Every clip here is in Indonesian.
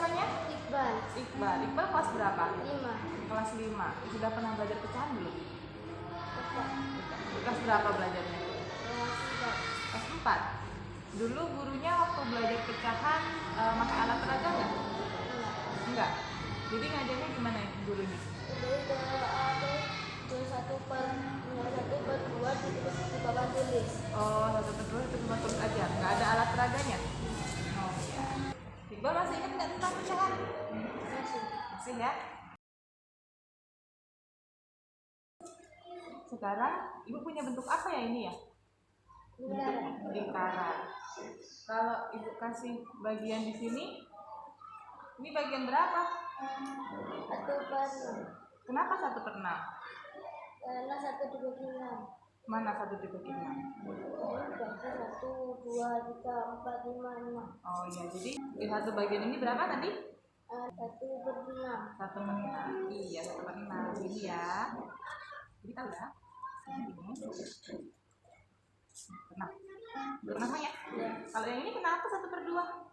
namanya? Iqbal. Iqbal. Iqbal kelas berapa? 5. Kelas 5. Sudah pernah belajar pecahan belum? Pokok. Kelas berapa belajarnya? Kelas 4. Kelas 4. Dulu gurunya waktu belajar pecahan pakai alat peraga nggak? Enggak. Jadi ngajarnya gimana gurunya? Jadi terus 1/2 ditulis di papan tulis. Oh, 1/2 itu cuma tulis aja, nggak ada alat peraganya? Oh ya. Iqbal masih ingat nggak tentang pecahan? Masih ya. Sekarang ibu punya bentuk apa ya ini ya? Bentuk lingkaran. Kalau ibu kasih bagian di sini, ini bagian berapa? 1/6. Kenapa 1/6? Karena 1 dibagi 6. Mana 1 dibagi 6? Ini bagi 1, 2, 3, 4, 5, 6. Oh iya, jadi di satu bagian ini berapa tadi? 1/6. 1/6. Iya, 1/6. Ini ya. Jadi tahu ya. Ini. Pernah. Belum pernah ya? Ya. Kalau yang ini kenapa 1/2?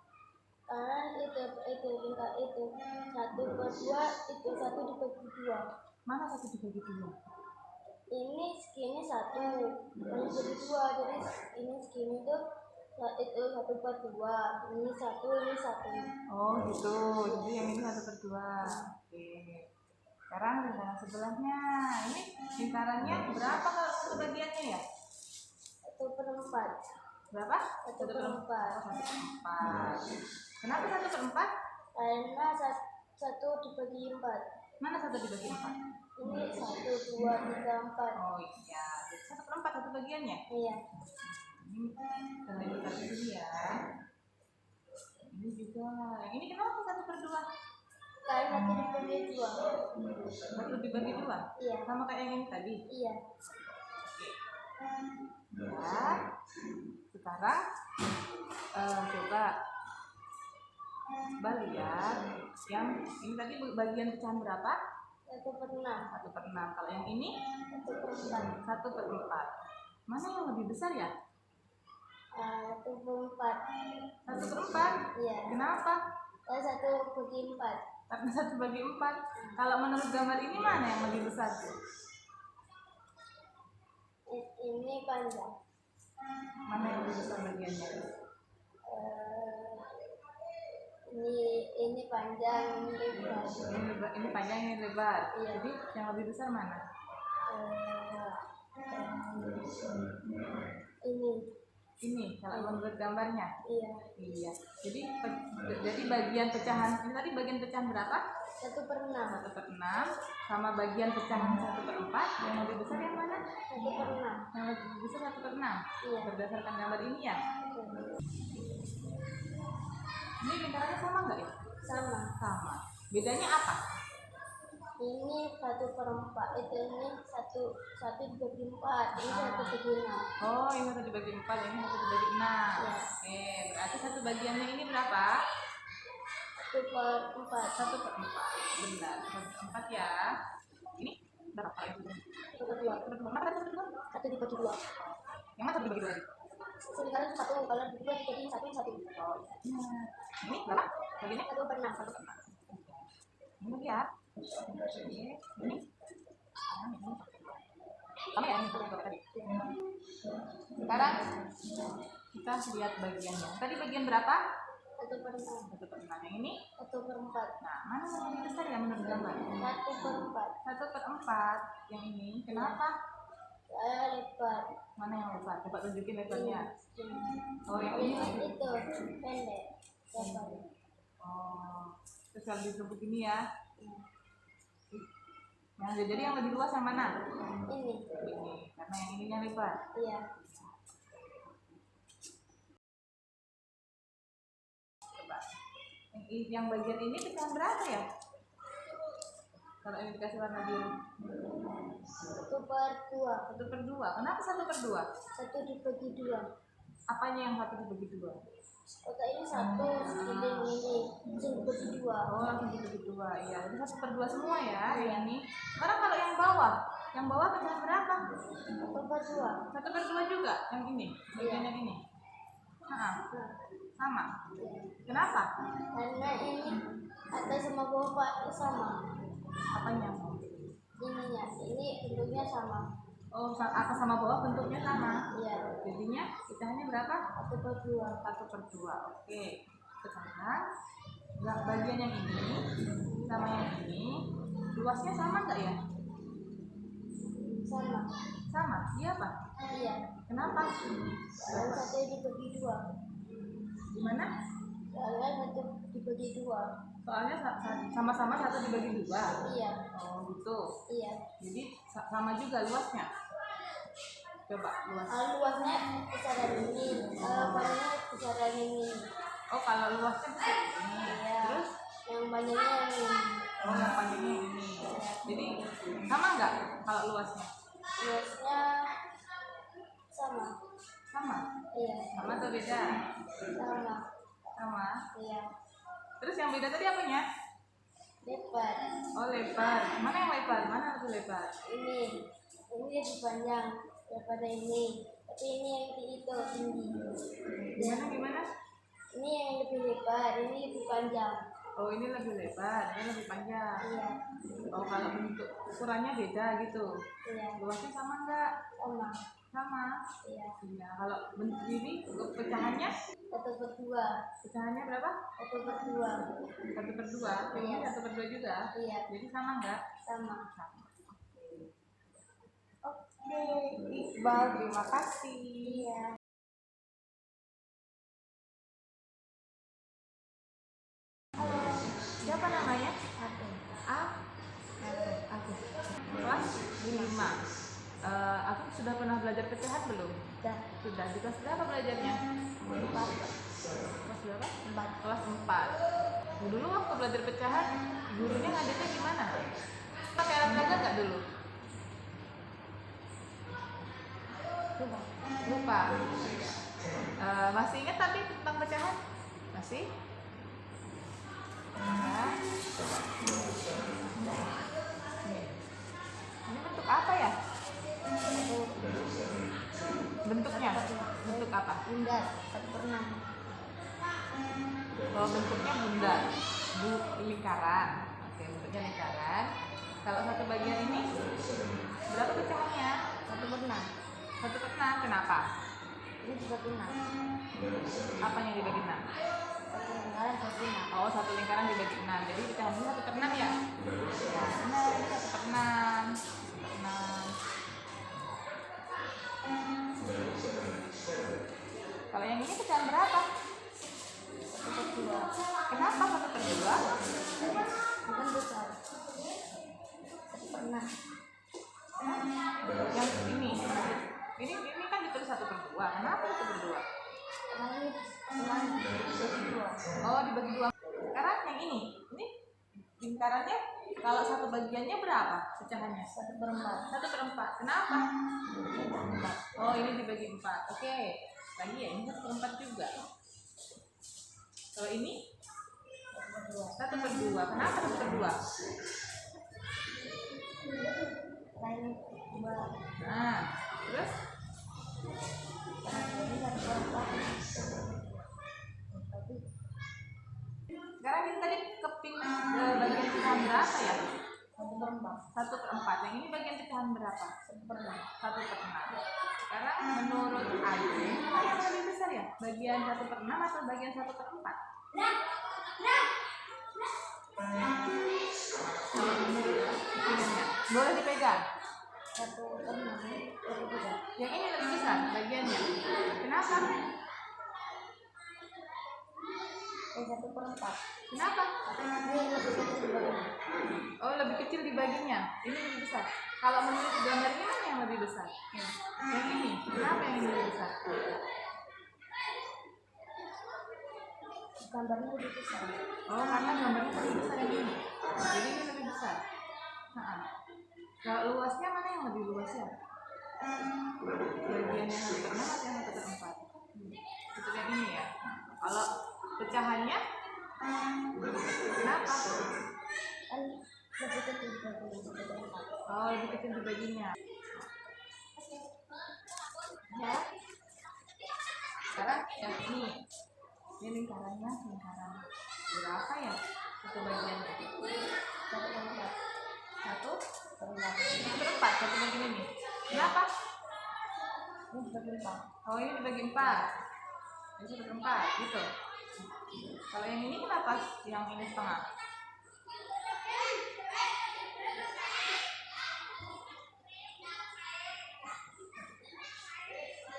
Karena itu 1/2 itu 1 dibagi 2. Mana 1 dibagi 2? Ini segini 1 dibagi 2, jadi ini segini tuh itu 1/2. Ini 1, ini 1. Oh gitu. Jadi yang ini 1/2. Oke. Sekarang lingkaran sebelahnya. Ini lingkarannya berapa kalau satu bagiannya ya? 1/4. Berapa? 1/4. 1/4. Kenapa 1/4? Karena 1 dibagi 4. Mana 1 dibagi 4? Ini 1, 2, 3, 4. Oh iya. Jadi 1/4 satu bagiannya. Iya. Ini kalau dikasih ini ya. Ini juga. Yang ini kenapa 1/2? Karena 1 dibagi 2. 1 dibagi 2? Iya. Sama kayak yang ini tadi? Iya. Ya. Sekarang coba balik ya. Yang ini tadi bagian pecahan berapa? 1/6. 1/6. Kalau yang ini 1/4. 1/4. Mana yang lebih besar ya? 1/4. 1/4. Iya. Kenapa? Karena 1 bagi 4. Karena 1 bagi 4. Kalau menurut gambar ini mana yang lebih besar? Ini panjang. Mana yang lebih besar bagiannya? Ini panjang, ini lebar. Ini panjang, ini lebar. Iya. Jadi yang lebih besar mana? Ini kalau menurut gambarnya. Iya. Iya. Jadi bagian pecahan ini tadi bagian pecahan berapa? 1/6. 1/6 sama bagian pecahan 1/4. Yang lebih besar yang mana? 1/6. Yang lebih besar 1/6. Iya. Berdasarkan gambar ini ya. Ini lingkarannya sama nggak ya? Sama. Sama. Bedanya apa? Ini 1/4. Ini 1 dibagi 4. Ini 1 dibagi 6. Oh, ini 1 dibagi 4, ini 1 dibagi 6. Ya. Oke, berarti satu bagiannya ini berapa? 1/4. 1/4. Benar, 1/4 ya. Ini berapa ya? 1/2. 1 dibagi 2. Yang mana 1 dibagi 2? Sekarang 1, kalau dibagi 2 dibagi 1, 1. Oh, iya. Ini berapa? Bagiannya 1/6. 1/6. Ini ya. Ini. Sama ya, ini tadi. Sekarang kita lihat bagiannya. Tadi bagian berapa? 1/6. 1/6. Yang ini? 1/4. Nah, mana yang lebih besar ya menurut gambar? 1/4. 1/4. Yang ini. Kenapa? Lebar. Mana yang lebar? Coba tunjukin lebarnya. Oh, yang Ini ini. itu pendek. Lebar. Oh, terus kalau disebut ini ya. Nah, jadi yang lebih luas yang mana? Ini. Ini, karena yang ininya lebar. Iya. Coba. Yang bagian ini pecahan berapa ya? Kalau ini dikasih warna biru. 1/2. 1/2. Kenapa 1/2? 1 dibagi 2. Apanya yang 1 dibagi 2? Kota ini 1 segini ini. Langsung dibagi 2. Oh, langsung dibagi 2. Iya, jadi 1/2 semua ya yang ini. Sekarang kalau yang bawah pecahan berapa? 1/2. 1/2 juga yang ini, bagian yang ini. Nah, Sama. Ya. Kenapa? Karena ini atas sama bawah sama. Apanya? Ininya, ini bentuknya sama. Oh, atas sama bawah bentuknya sama. Iya. Jadinya pecahannya berapa? 1/2. 1/2. Oke. Sekarang bagian yang ini sama yang ini luasnya sama nggak ya? Sama. Sama. Iya Pak. Iya. Kenapa? Soalnya satu dibagi 2. Gimana? Soalnya satu dibagi 2. Soalnya sama-sama 1 dibagi 2. Iya. Oh gitu. Iya. Jadi sama juga luasnya. Coba luas. Kalau luasnya kisaran ini, kalau panjangnya kisaran ini. Oh kalau luasnya besar ini. Iya. Terus? Yang panjangnya yang ini. Oh yang panjangnya ini. Jadi sama nggak kalau luasnya? Luasnya sama. Sama. Iya. Sama atau beda? Sama. Sama. Iya. Terus yang beda tadi apanya? Lebar. Oh lebar. Mana yang lebar? Mana itu lebar? Ini lebih panjang daripada ini. Tapi ini yang itu tinggi. Gimana? Ini yang lebih lebar, ini lebih panjang. Oh ini lebih lebar, ini lebih panjang. Iya. Oh kalau bentuk ukurannya beda gitu. Iya. Luasnya sama nggak? Sama. Sama. Iya. Iya. Kalau bentuk ini pecahannya? 1/2. Pecahannya berapa? 1/2. 1/2. Ini Iya. 1/2 juga. Iya. Jadi sama nggak? Sama. Sama. Oke, Iqbal, terima kasih. Iya. Halo, siapa namanya? Aku. Aku. Kelas 5. Aku sudah pernah belajar pecahan belum? Dah. Sudah. Di kelas berapa belajarnya? 4. Kelas berapa? 4. Kelas 4. Dulu waktu belajar pecahan, gurunya ngajarnya gimana? Pakai alat peraga nggak dulu? Lupa. Masih ingat tapi tentang pecahan? Masih? Nah. Ini bentuk apa ya? Bentuknya? Bentuk apa? Bundar 1/6. Oh, bentuknya bundar, lingkaran. Oke, bentuknya lingkaran. Kalau satu bagian ini berapa pecahannya? 1/6. 1/6. Kenapa? Ini dibagi 6. Apa yang dibagi 6? Satu lingkaran 1/6. Oh, satu lingkaran dibagi 6. Jadi pecahannya 1/6 ya? Ya, benar. Ini 1/6. 1/6. Kalau yang ini pecahan berapa? 1/2. Kenapa 1/2? Bukan besar. 1/6. Yang ini kan ditulis 1/2. Kenapa 1/2? Karena ini dibagi 2. Oh, dibagi 2. Sekarang yang ini lingkarannya kalau satu bagiannya berapa pecahannya? 1/4. 1/4. Kenapa? Oh, ini dibagi 4. Oke. Lagi ya, ini 1/4 juga. Kalau ini 1/2. Kenapa 1/2? Lain 2. Nah, terus Jadi 1/4. Tapi sekarang ini tadi keping bagian pecahan berapa ya? 1/4. 1/4. Yang ini bagian pecahan berapa? 1/6. 1/6. Sekarang menurut Ayu, mana yang lebih besar ya? Bagian 1/6 atau bagian 1/4? Kalau menurut opininya, boleh dipegang. 1/6. Jadi 3. Yang ini lebih besar bagiannya. Kenapa? 1/4. Kenapa? Ini lebih kecil dibagi. Oh, lebih kecil dibaginya. Ini lebih besar. Kalau menurut gambar ini mana yang lebih besar? Yang ini. Kenapa yang ini lebih besar? Gambarnya lebih besar. Oh, karena gambarnya lebih besar yang ini. Jadi ini lebih besar. Nah, kalau luasnya mana yang lebih luas ya? Bagian yang 1/6 atau yang 1/4? Itu yang ini ya. Kalau pecahannya, kenapa? Kan lebih kecil dibagi 1/4. Oh, lebih kecil dibaginya. Ya. Sekarang yang ini. Ini lingkarannya, lingkaran berapa ya? Satu bagiannya. 1/4. 1/4. Satu bagian ini. Kenapa? Ini dibagi 4. Oh, ini dibagi 4. Ini 1/4 gitu. Kalau yang ini kenapa? Yang ini setengah.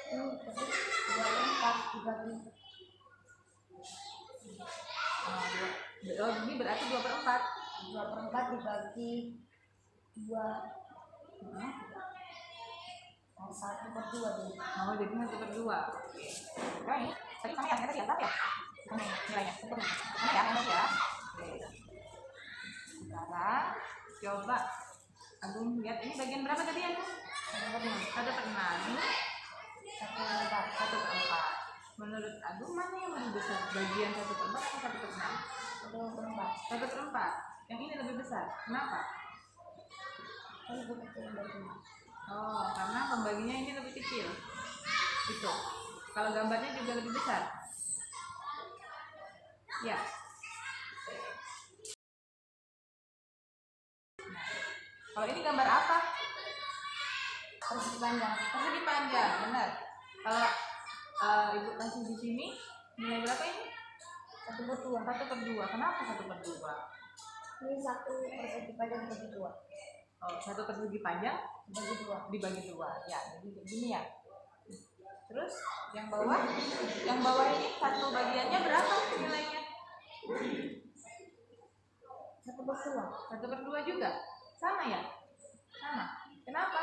Ini dibagi 2/4 dibagi. Oh, ini berarti 2/4. 2/4 dibagi 2. 1/2 jadi. Oh, jadi 1/2. Oke. Nah, ini tadi sama ya, tadi ya, sama ya. Nilainya. Sama ya, sama ya. Oke. Sekarang coba Agung lihat ini bagian berapa tadi ya? 1/6. Ini 1/4. 1/4. Menurut Agung mana yang lebih besar? Bagian 1/4 atau 1/6? 1/4. 1/4. Yang ini lebih besar. Kenapa? Kan lebih kecil dari. Oh, karena pembaginya ini lebih kecil. Itu. Kalau gambarnya juga lebih besar. Ya. Nah, kalau ini gambar apa? Persegi panjang. Persegi panjang, benar. Kalau ibu kasih di sini nilai berapa ini? 1/2. 1/2. Kenapa 1/2? Ini 1 persegi panjang dibagi 2. Oh, 1 persegi panjang Dibagi 2. dibagi 2. Ya, jadi begini ya. Terus yang bawah ini satu bagiannya berapa nilainya? 1/2. 1/2 juga? Sama ya? Sama. Kenapa?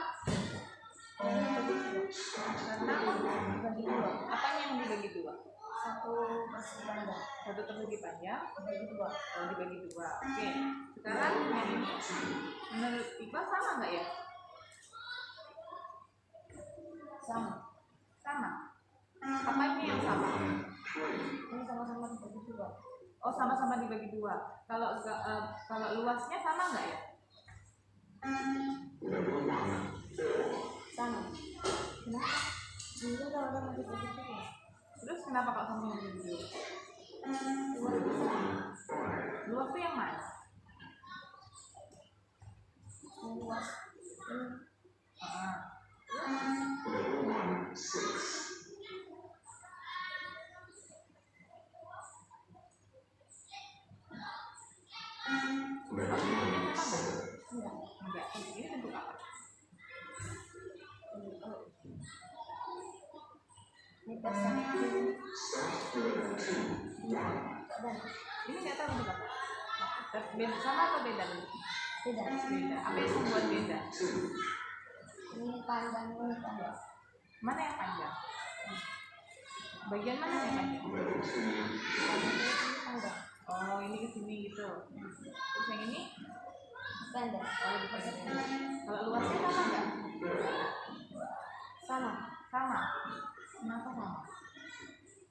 Ini dibagi 2. Karena apa? Dibagi 2. Apanya yang dibagi 2? 1 persegi panjang 1 persegi panjang dibagi 2. oh dibagi 2. Oke. Sekarang yang ini menurut Iqbal sama nggak ya? Sama. Sama. Apanya yang sama? Ini sama-sama dibagi 2. Oh, sama-sama dibagi 2. Kalau luasnya sama nggak ya? Sama. Kenapa? Ini sama-sama dibagi 2. Terus kenapa kalau sama dibagi 2? Luas tuh yang mana? Luas. Ini. Enggak. Enggak. Ini bentuk apa? Ini persegi. Ini nggak tahu bentuk apa. Beda sama atau beda? Beda. Beda. Apa yang membuat beda? Ini panjang, ini panjang. Mana yang panjang? Bagian mana yang panjang? Ini panjang. Oh, ini ke sini gitu. Terus yang ini? Pendek. Oh, lebih pendek. Kalau luasnya sama nggak? Sama. Sama. Kenapa sama?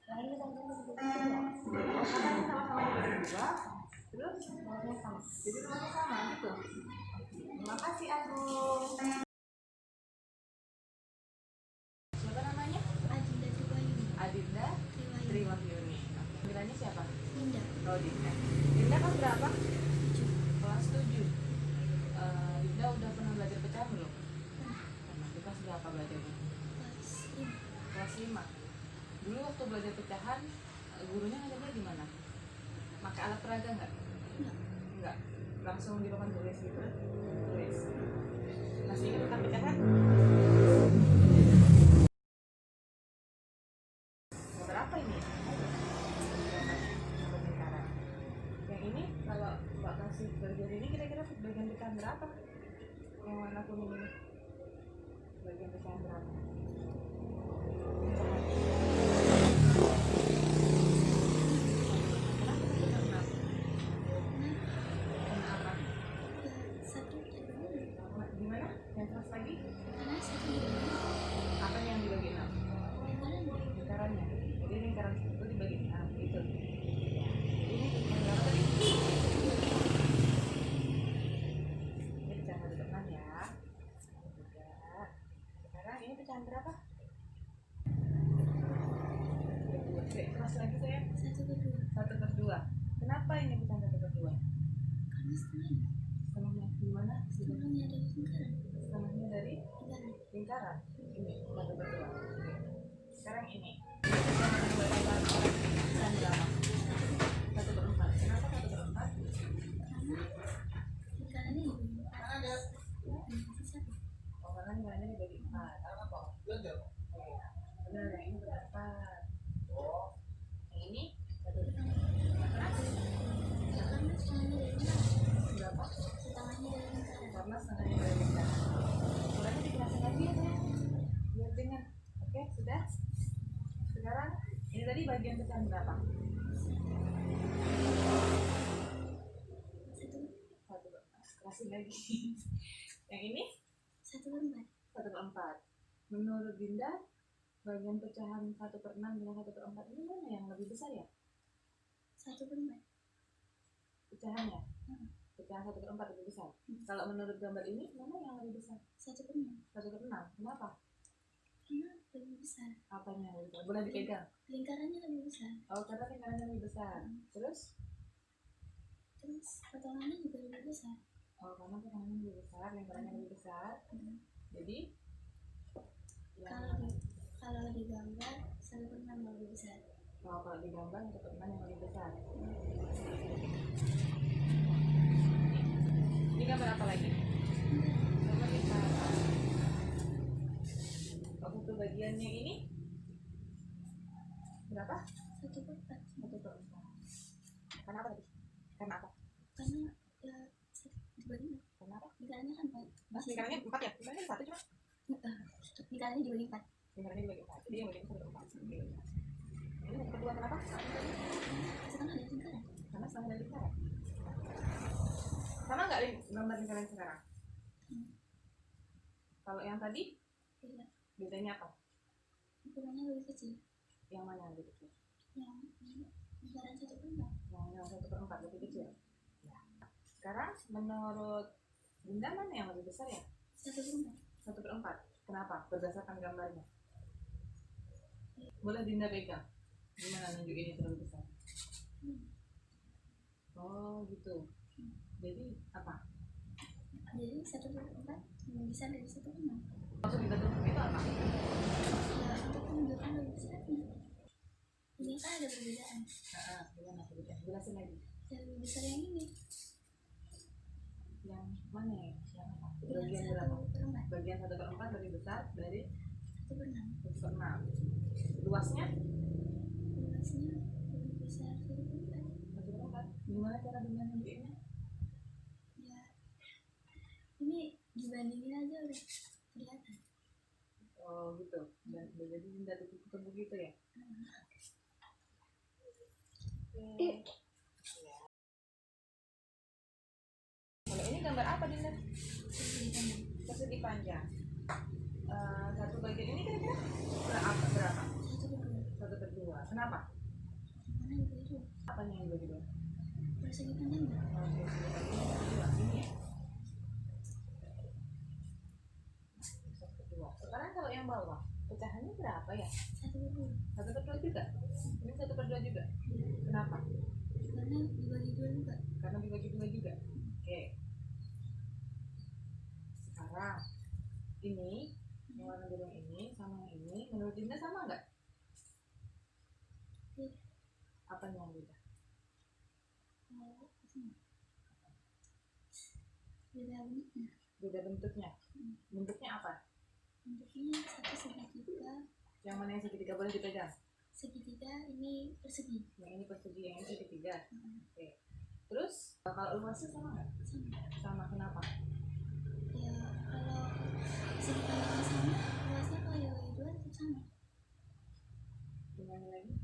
Nah ini sama-sama dibagi 2. Oh, karena ini sama-sama dibagi 2. Terus Luasnya sama. jadi luasnya sama gitu. Terima kasih Agung. Siapa namanya? Adinda Triwayuni. Adinda Triwahyuni. Panggilannya siapa? Dinda. Oh, Dinda. Dinda kelas berapa? Kelas 7. Dinda udah pernah belajar pecahan belum? Pernah. Di kelas berapa belajarnya? Kelas 5. Dulu waktu belajar pecahan, gurunya ngajarnya gimana? Pakai alat peraga nggak? Enggak. Langsung di papan tulis gitu. Tulis. Masih ingat tentang pecahan? Berapa ini? Lingkaran. Yang ini kalau Mbak kasih bagian ini kira-kira bagian pecahan berapa? Yang warna kuning ini. Bagian pecahan berapa? Gimana? Yang keras lagi? Apa yang dibagi 6? Lingkarannya. Jadi lingkaran itu dibagi 6 gitu. Ini yang berapa tadi? Ini pecahan 1/6 ya. 3. Sekarang ini pecahan berapa? 2. Keras lagi saya. 1/2. setengahnya dari lingkaran. Setengahnya dari Lingkaran. lingkaran. Ini satu per dua. Oke. Sekarang ini. Pecahan dua lingkaran pecahan berapa? Satu per empat. Kenapa satu per empat? Karena lingkarannya dibagi empat. Dikasih satu. Oh, karena lingkarannya dibagi empat. Oke. Benar, yang ini berempat. Yang ini satu per empat. Kenapa? Ya karena setengahnya dari lingkaran. Berapa? Setengahnya dari lingkaran. Karena setengahnya dari lingkaran. Berarti dijelasin lagi ya, sayang. Biar dengar. Oke, sudah. Sekarang ini tadi bagian pecahan berapa? Satu. Satu per empat. Kasih lagi. Yang ini Satu per empat. satu per empat. Menurut Dinda, bagian pecahan 1/6 dengan 1/4 ini mana yang lebih besar ya? Satu per empat. Pecahannya? Pecahan 1/4 lebih besar. Kalau menurut gambar ini, mana yang lebih besar? Satu per enam. 1/6. Kenapa? Karena lebih besar. Apanya yang lebih besar? Boleh dipegang? Lingkarannya lebih besar. Oh, karena lingkarannya lebih besar. Terus? Terus potongannya juga lebih besar. Oh, karena potongannya lebih besar, lingkarannya lebih besar. Jadi, yang Kalau di gambar satu per enam yang lebih besar. kalau di gambar 1/6 yang lebih besar. Ini gambar apa lagi? Gambar lingkaran. Oh, satu bagiannya ini berapa? Satu per empat. 1/4. Karena apa tadi? Karena apa? Karena ya dibagi empat. Karena apa? Lingkarannya kan empat. Mas, lingkarannya 4 ya? Lingkarannya 1 cuma. Lingkarannya dibagi empat. Lingkarannya dibagi 4. Jadi yang bagian 1/4. Ini yang kedua kenapa? Setengah dari lingkaran. Karena setengah dari lingkaran. Sama nggak gambar lingkaran sekarang? Kalau yang tadi, Beda. bedanya apa? Ukurannya lebih kecil. Yang mana yang lebih kecil? Yang lingkaran satu per empat. Yang 1/4 lebih kecil. Ya. Sekarang menurut Dinda mana yang lebih besar ya? Satu per empat. 1/4. Kenapa? Berdasarkan gambarnya. Boleh Dinda pegang. Gimana nunjukin itu lebih besar? Oh gitu. Jadi apa? Jadi satu per empat lebih besar dari satu per enam. Maksud kita tutup itu apa? Ya untuk menunjukkan lebih besarnya. Ini kan ada perbedaan. Gimana perbedaan? Jelasin lagi. Yang lebih besar yang ini. Yang mana ya? Yang apa? Yang Bagian satu berapa? per empat. Bagian 1/4 lebih besar dari Satu per enam. 1/6. Luasnya? Luasnya lebih besar satu per empat. 1/4. Gimana cara Dinda nunjukinnya? Ya ini dibandingin aja udah kelihatan. Oh gitu. Dan jadi Dinda tutup begitu ya? Oke. Kalau ini gambar apa Dinda? Persegi panjang. Satu bagian ini kira-kira berapa? Satu per dua. 1/2. Kenapa? Mana dibagi dua? Apanya yang dibagi dua? Persegi panjangnya. Oke, dibagi dua. Ini ya. 1/2. Sekarang kalau yang bawah, pecahannya berapa ya? Satu per dua. 1/2 juga? Ini 1/2 juga? Kenapa? Karena dibagi dua juga. Karena dibagi dua juga. Oke. Sekarang ini yang warna biru ini sama yang ini menurut Dinda sama nggak? Iya. Apa yang beda? Beda bentuknya. Beda bentuknya. Bentuknya apa? Bentuknya satu segitiga. Yang mana yang segitiga boleh dipegang? Segitiga ini persegi. Yang ini persegi, yang ini segitiga. Oke. Terus kalau luasnya sama nggak? Sama. Sama. Kenapa? Ya kalau persegi panjangnya sama, luasnya kalau dibagi dua tetap sama. Gimana lagi?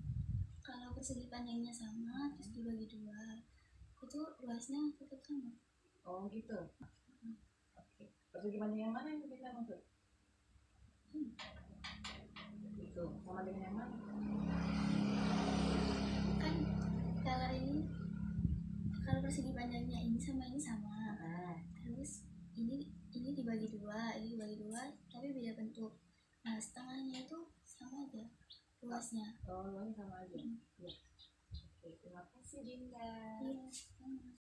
Kalau persegi panjangnya sama terus dibagi dua, itu luasnya tetap sama. Oh gitu. Oke. Persegi panjang yang mana yang kita maksud? Itu sama dengan yang mana? Kan kalau ini, kalau persegi panjangnya ini sama terus ini dibagi dua, ini dibagi dua tapi beda bentuk. Nah setengahnya itu sama aja luasnya. Oh, luasnya sama aja. Ya. Oke, terima kasih Dinda. Iya sama.